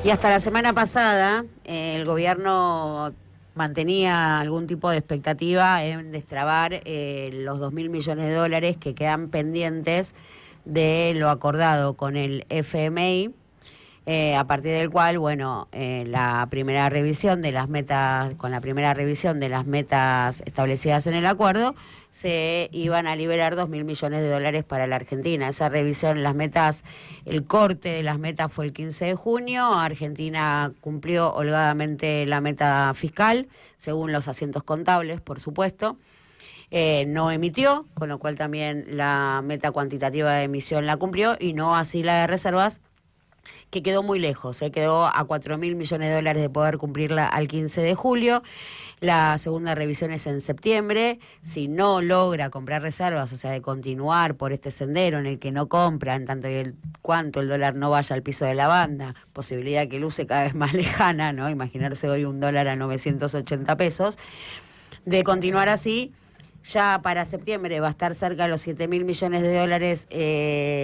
Y hasta la semana pasada, el gobierno mantenía algún tipo de expectativa en destrabar los 2.000 millones de dólares que quedan pendientes de lo acordado con el FMI, a partir del cual, bueno, la primera revisión de las metas, con la primera revisión de las metas establecidas en el acuerdo, se iban a liberar 2.000 millones de dólares para la Argentina. Esa revisión, las metas, el corte de las metas fue el 15 de junio. Argentina cumplió holgadamente la meta fiscal, según los asientos contables, por supuesto. No emitió, con lo cual también la meta cuantitativa de emisión la cumplió, y no así la de reservas, que quedó muy lejos, quedó a 4.000 millones de dólares de poder cumplirla al 15 de julio. La segunda revisión es en septiembre. Si no logra comprar reservas, o sea, de continuar por este sendero en el que no compra, en tanto y cuanto el dólar no vaya al piso de la banda, posibilidad que luce cada vez más lejana, ¿no? Imaginarse hoy un dólar a 980 pesos. De continuar así, ya para septiembre va a estar cerca de los 7.000 millones de dólares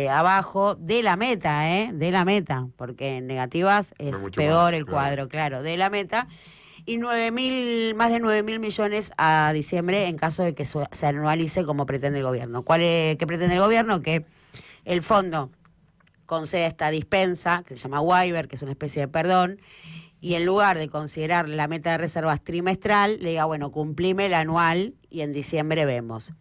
abajo de la meta, de la meta, porque en negativas es peor más, el cuadro, claro, de la meta. Y más de 9.000 millones a diciembre en caso de que se anualice como pretende el gobierno. ¿Qué pretende el gobierno? Que el fondo conceda esta dispensa, que se llama waiver, que es una especie de perdón, y en lugar de considerar la meta de reservas trimestral, le diga, bueno, cumplime el anual y en diciembre vemos.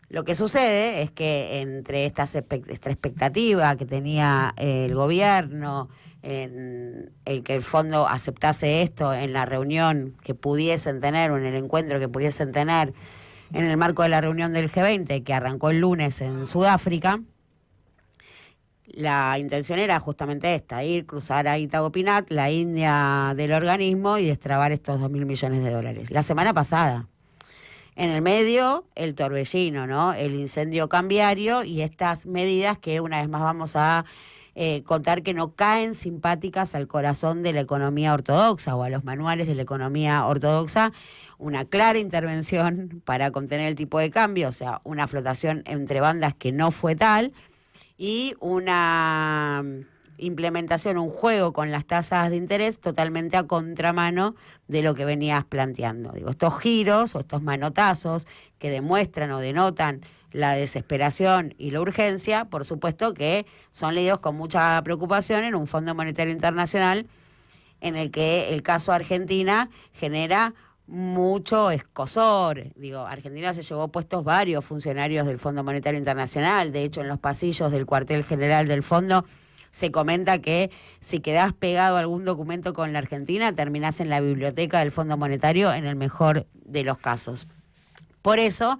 Lo que sucede es que entre esta expectativa que tenía el gobierno, en el que el fondo aceptase esto en la reunión que pudiesen tener o en el encuentro que pudiesen tener en el marco de la reunión del G20 que arrancó el lunes en Sudáfrica, la intención era justamente esta, cruzar a Itagopinat, la India del organismo, y destrabar estos 2.000 millones de dólares. La semana pasada, en el medio, el torbellino, ¿no? El incendio cambiario y estas medidas que una vez más vamos a contar que no caen simpáticas al corazón de la economía ortodoxa o a los manuales de la economía ortodoxa. Una clara intervención para contener el tipo de cambio, o sea, una flotación entre bandas que no fue tal, y una implementación, un juego con las tasas de interés totalmente a contramano de lo que venías planteando. Digo, estos giros o estos manotazos que demuestran o denotan la desesperación y la urgencia, por supuesto que son leídos con mucha preocupación en un Fondo Monetario Internacional en el que el caso Argentina genera mucho escozor. Digo, Argentina se llevó puestos varios funcionarios del Fondo Monetario Internacional. De hecho, en los pasillos del cuartel general del fondo se comenta que si quedás pegado a algún documento con la Argentina, terminás en la biblioteca del Fondo Monetario en el mejor de los casos. Por eso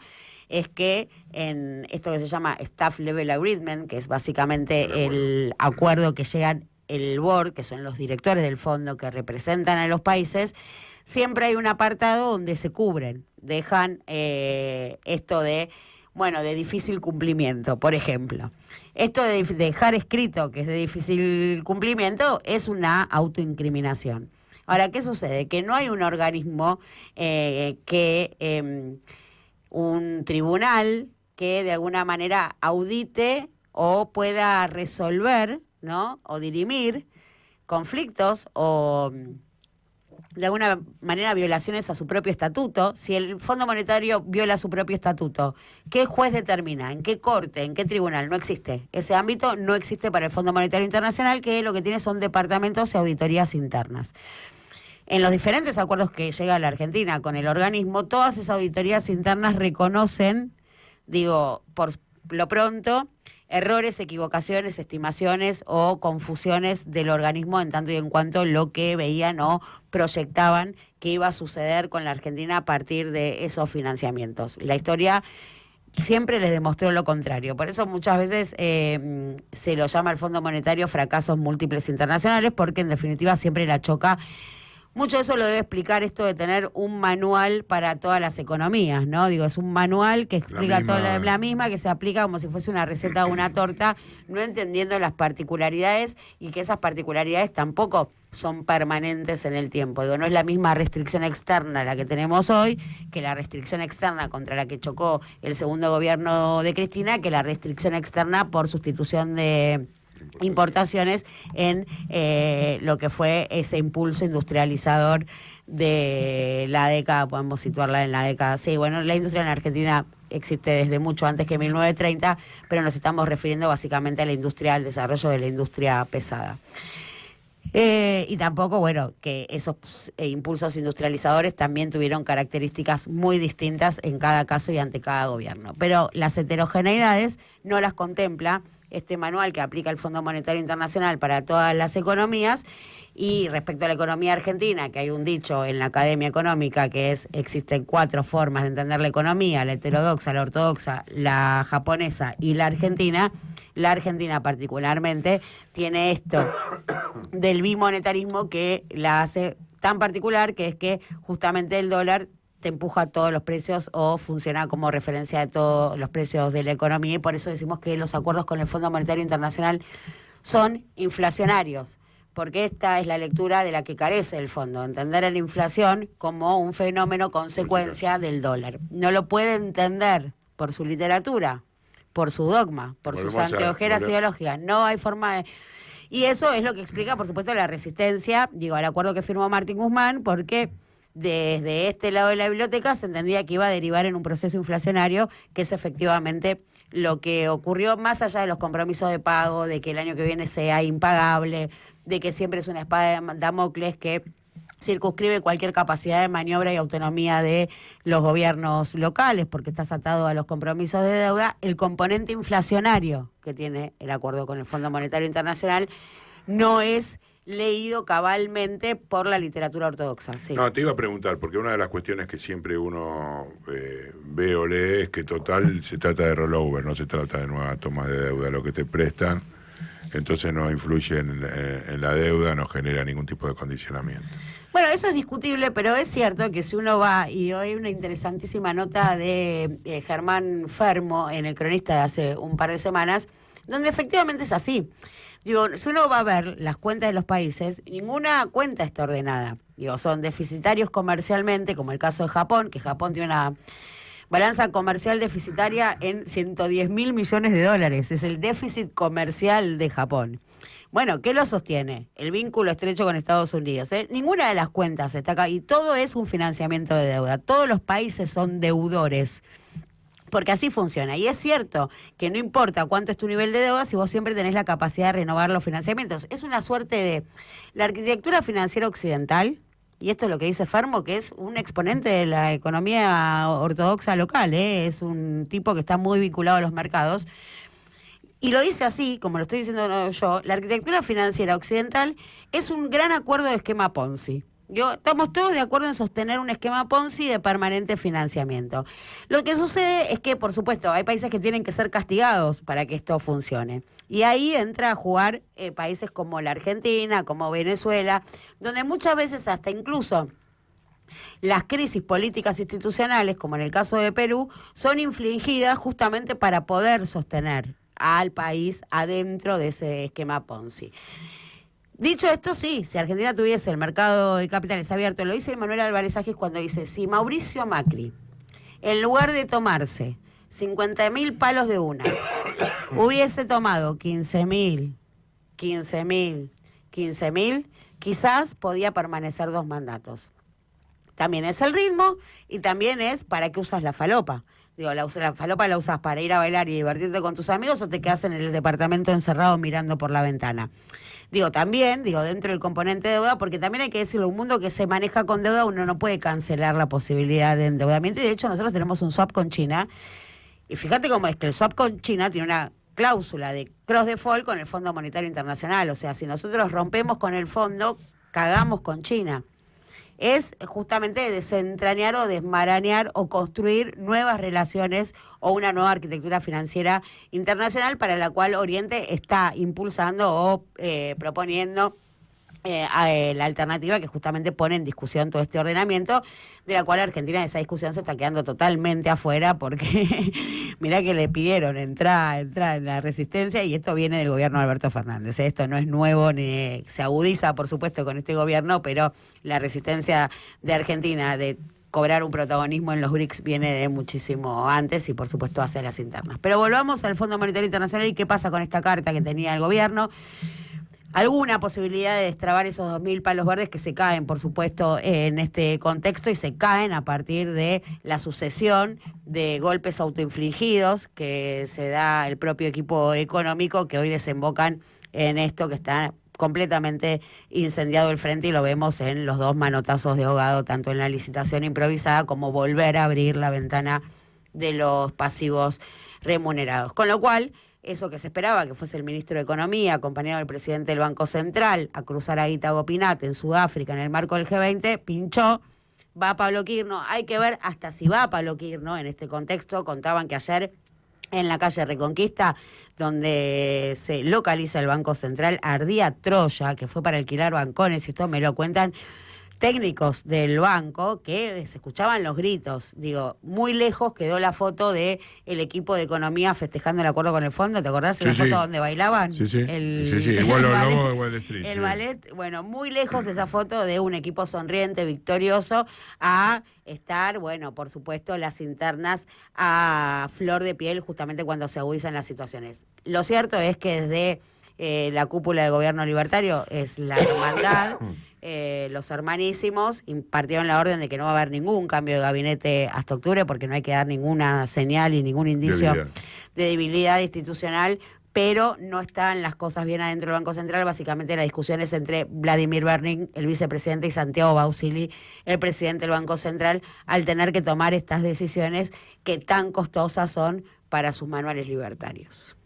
es que en esto que se llama Staff Level Agreement, que es básicamente el acuerdo que llegan el board, que son los directores del fondo que representan a los países, siempre hay un apartado donde se cubren, dejan esto de difícil cumplimiento, por ejemplo. Esto de dejar escrito que es de difícil cumplimiento es una autoincriminación. Ahora, ¿qué sucede? Que no hay un organismo un tribunal que de alguna manera audite o pueda resolver, ¿no? O dirimir conflictos o de alguna manera violaciones a su propio estatuto. Si el Fondo Monetario viola su propio estatuto, ¿qué juez determina? ¿En qué corte? ¿En qué tribunal? No existe. Ese ámbito no existe para el Fondo Monetario Internacional, que lo que tiene son departamentos y auditorías internas. En los diferentes acuerdos que llega la Argentina con el organismo, todas esas auditorías internas reconocen, por lo pronto, errores, equivocaciones, estimaciones o confusiones del organismo en tanto y en cuanto lo que veían o proyectaban que iba a suceder con la Argentina a partir de esos financiamientos. La historia siempre les demostró lo contrario. Por eso muchas veces se lo llama al Fondo Monetario fracasos múltiples internacionales, porque en definitiva siempre la choca. Mucho de eso lo debe explicar esto de tener un manual para todas las economías, ¿no? Es un manual que explica toda la misma, que se aplica como si fuese una receta de una torta, no entendiendo las particularidades, y que esas particularidades tampoco son permanentes en el tiempo. No es la misma restricción externa la que tenemos hoy que la restricción externa contra la que chocó el segundo gobierno de Cristina, que la restricción externa por sustitución de importaciones en lo que fue ese impulso industrializador de la década, podemos situarla en la década. Sí, bueno, la industria en Argentina existe desde mucho antes que 1930, pero nos estamos refiriendo básicamente a la industria, al desarrollo de la industria pesada. Y tampoco, bueno, que esos impulsos industrializadores también tuvieron características muy distintas en cada caso y ante cada gobierno. Pero las heterogeneidades no las contempla este manual que aplica el Fondo Monetario Internacional para todas las economías. Y respecto a la economía argentina, que hay un dicho en la Academia Económica que es: existen 4 formas de entender la economía: la heterodoxa, la ortodoxa, la japonesa y la argentina. La Argentina particularmente tiene esto del bimonetarismo que la hace tan particular, que es que justamente el dólar te empuja todos los precios o funciona como referencia de todos los precios de la economía, y por eso decimos que los acuerdos con el Fondo Monetario Internacional son inflacionarios, porque esta es la lectura de la que carece el fondo, entender a la inflación como un fenómeno consecuencia del dólar. No lo puede entender por su literatura, por su dogma, por sus anteojeras ideológicas. No hay forma de... Y eso es lo que explica, por supuesto, la resistencia, al acuerdo que firmó Martín Guzmán, porque desde este lado de la biblioteca se entendía que iba a derivar en un proceso inflacionario, que es efectivamente lo que ocurrió, más allá de los compromisos de pago, de que el año que viene sea impagable, de que siempre es una espada de Damocles que circunscribe cualquier capacidad de maniobra y autonomía de los gobiernos locales, porque estás atado a los compromisos de deuda. El componente inflacionario que tiene el acuerdo con el Fondo Monetario Internacional no es leído cabalmente por la literatura ortodoxa. Sí. No, te iba a preguntar, porque una de las cuestiones que siempre uno ve o lee es que total se trata de rollover, no se trata de nueva toma de deuda. Lo que te prestan, entonces no influye en la deuda, no genera ningún tipo de condicionamiento. Bueno, eso es discutible, pero es cierto que si uno va, y hoy hay una interesantísima nota de Germán Fermo en El Cronista de hace un par de semanas, donde efectivamente es así. Si uno va a ver las cuentas de los países, ninguna cuenta está ordenada. Son deficitarios comercialmente, como el caso de Japón, que Japón tiene una balanza comercial deficitaria en 110.000 millones de dólares. Es el déficit comercial de Japón. Bueno, ¿qué lo sostiene? El vínculo estrecho con Estados Unidos. Ninguna de las cuentas está acá, y todo es un financiamiento de deuda. Todos los países son deudores, porque así funciona. Y es cierto que no importa cuánto es tu nivel de deuda, si vos siempre tenés la capacidad de renovar los financiamientos. Es una suerte de la arquitectura financiera occidental, y esto es lo que dice Fermo, que es un exponente de la economía ortodoxa local, es un tipo que está muy vinculado a los mercados. Y lo dice así, como lo estoy diciendo yo: la arquitectura financiera occidental es un gran acuerdo de esquema Ponzi. Estamos todos de acuerdo en sostener un esquema Ponzi de permanente financiamiento. Lo que sucede es que, por supuesto, hay países que tienen que ser castigados para que esto funcione. Y ahí entra a jugar países como la Argentina, como Venezuela, donde muchas veces hasta incluso las crisis políticas institucionales, como en el caso de Perú, son infligidas justamente para poder sostener al país adentro de ese esquema Ponzi. Dicho esto, sí, si Argentina tuviese el mercado de capitales abierto, lo dice Manuel Álvarez Agis cuando dice: si Mauricio Macri, en lugar de tomarse 50.000 palos de una, hubiese tomado 15.000, quizás podía permanecer 2 mandatos. También es el ritmo y también es para qué usas la falopa. La falopa la usas para ir a bailar y divertirte con tus amigos, o te quedas en el departamento encerrado mirando por la ventana. También, dentro del componente de deuda, porque también hay que decirlo: un mundo que se maneja con deuda, uno no puede cancelar la posibilidad de endeudamiento, y de hecho nosotros tenemos un swap con China, y fíjate cómo es que el swap con China tiene una cláusula de cross default con el Fondo Monetario Internacional. O sea, si nosotros rompemos con el fondo, cagamos con China. Es justamente desentrañar o desmarañar o construir nuevas relaciones o una nueva arquitectura financiera internacional, para la cual Oriente está impulsando o proponiendo la alternativa que justamente pone en discusión todo este ordenamiento, de la cual Argentina en esa discusión se está quedando totalmente afuera, porque mirá que le pidieron entrar en la resistencia, y esto viene del gobierno de Alberto Fernández. Esto no es nuevo, ni se agudiza, por supuesto, con este gobierno, pero la resistencia de Argentina de cobrar un protagonismo en los BRICS viene de muchísimo antes y por supuesto hacia las internas. Pero volvamos al Fondo Monetario Internacional y qué pasa con esta carta que tenía el gobierno. Alguna posibilidad de destrabar esos 2.000 palos verdes que se caen, por supuesto, en este contexto y se caen a partir de la sucesión de golpes autoinfligidos que se da el propio equipo económico que hoy desembocan en esto que está completamente incendiado el frente y lo vemos en los 2 manotazos de ahogado, tanto en la licitación improvisada como volver a abrir la ventana de los pasivos remunerados. Con lo cual, eso que se esperaba, que fuese el ministro de Economía, acompañado del presidente del Banco Central, a cruzar a Guita Gopinath en Sudáfrica en el marco del G20, pinchó, va Pablo Quirno. Hay que ver hasta si va Pablo Quirno en este contexto. Contaban que ayer en la calle Reconquista, donde se localiza el Banco Central, ardía Troya, que fue para alquilar bancones, y esto me lo cuentan técnicos del banco, que se escuchaban los gritos. Digo, muy lejos quedó la foto de el equipo de economía festejando el acuerdo con el fondo. ¿Te acordás de la foto donde bailaban? Sí, sí. Sí, igual lo hablamos de Wall Street. El ballet, bueno, muy lejos esa foto de un equipo sonriente, victorioso, a estar, bueno, por supuesto, las internas a flor de piel justamente cuando se agudizan las situaciones. Lo cierto es que desde la cúpula del gobierno libertario es la hermandad, los hermanísimos impartieron la orden de que no va a haber ningún cambio de gabinete hasta octubre porque no hay que dar ninguna señal y ningún indicio de debilidad institucional, pero no están las cosas bien adentro del Banco Central. Básicamente la discusión es entre Vladimir Berning, el vicepresidente, y Santiago Bausili, el presidente del Banco Central, al tener que tomar estas decisiones que tan costosas son para sus manuales libertarios.